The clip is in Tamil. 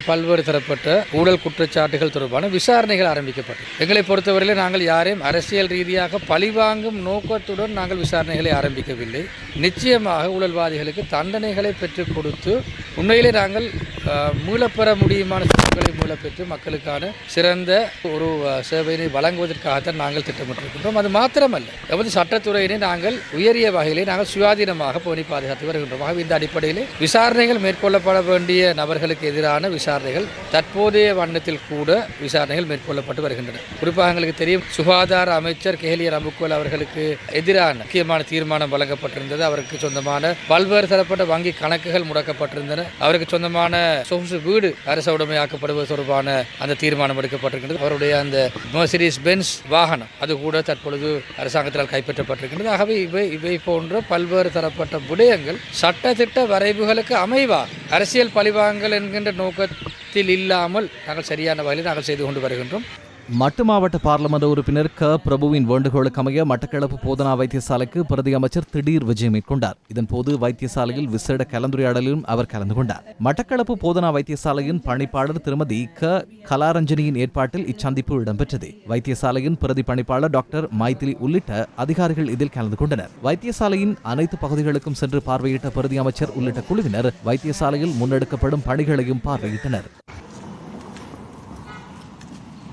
பல்வேறு தரப்பட்ட ஊழல் குற்றச்சாட்டுகள் தொடர்பான விசாரணைகள் ஆரம்பிக்கப்பட்டது. எங்களை பொறுத்தவரையில் நாங்கள் யாரையும் அரசியல் ரீதியாக பழிவாங்கும் நோக்கத்துடன் நாங்கள் விசாரணைகளை ஆரம்பிக்கவில்லை. நிச்சயமாக ஊழல்வாதிகளுக்கு தண்டனைகளை பெற்றுக் கொடுத்து உண்மையிலே நாங்கள் மீளப்பெற முடியுமான சொத்துக்களை மீளப்பெற்று மக்களுக்கான சிறந்த ஒரு சேவையினை வழங்குவதற்காகத்தான் நாங்கள் திட்டமிட்டிருக்கின்றோம். அது மாத்திரமல்ல, எமது சட்டத்துறையினை நாங்கள் உயரிய வகையிலே நாங்கள் சுயாதீனமாக பேணி பாதுகாத்து வருகின்றோம். ஆகவே இந்த அடிப்படையில் விசாரணைகள் மேற்கொள்ளப்பட வேண்டிய நபர்களுக்கு எதிரான விசாரணைகள் தற்போதைய வண்ணத்தில் கூட விசாரணைகள் மேற்கொள்ளப்பட்டு வருகின்றன. குறிப்பாக எங்களுக்கு தெரியும், சுகாதார அமைச்சர் கேலிய ரம்புக்வெல் அவர்களுக்கு எதிரான முக்கியமான தீர்மானம் வழங்கப்பட்டிருந்தது. அவருக்கு சொந்தமான பல்வேறு தரப்பட்ட வங்கி கணக்குகள் முடக்கப்பட்டிருந்தன. அவருக்கு சொந்தமான சொகுசு வீடு அரச உடைமையாக்கப்படுவது தொடர்பான அந்த தீர்மானம் எடுக்கப்பட்டிருக்கின்றது. அவருடைய அந்த மெர்சிடிஸ் பென்ஸ் வாகனம் அது கூட தற்பொழுது அரசாங்கத்தால் கைப்பற்றப்பட்டிருக்கின்றது. ஆகவே இவை போன்ற பல்வேறு தரப்பட்ட விடயங்கள் சட்டத்திட்ட வரைவுகளுக்கு அமைவாக அரசியல் பழிவாங்கல் என்கின்ற நோக்கத்தில் இல்லாமல் நாங்கள் சரியான வகையில் நாங்கள் செய்து கொண்டு வருகின்றோம். மட்டு மாவட்ட பார்லமெண்ட் உறுப்பினர் க பிரபுவின் வேண்டுகோளுக்கு அமைய மட்டக்களப்பு போதனா வைத்தியசாலைக்கு பிரதி அமைச்சர் திடீர் விஜயம் மேற்கொண்டார். இதன்போது வைத்தியசாலையில் விசேட கலந்துரையாடலிலும் அவர் கலந்து கொண்டார். மட்டக்களப்பு போதனா வைத்தியசாலையின் பணிப்பாளர் திருமதி க கலாரஞ்சனியின் ஏற்பாட்டில் இச்சந்திப்பு இடம்பெற்றது. வைத்தியசாலையின் பிரதி பணிப்பாளர் டாக்டர் மைத்திலி உள்ளிட்ட அதிகாரிகள் இதில் கலந்து கொண்டனர். வைத்தியசாலையின் அனைத்து பகுதிகளுக்கும் சென்று பார்வையிட்ட பிரதி அமைச்சர் உள்ளிட்ட குழுவினர் வைத்தியசாலையில் முன்னெடுக்கப்படும் பணிகளையும் பார்வையிட்டனர்.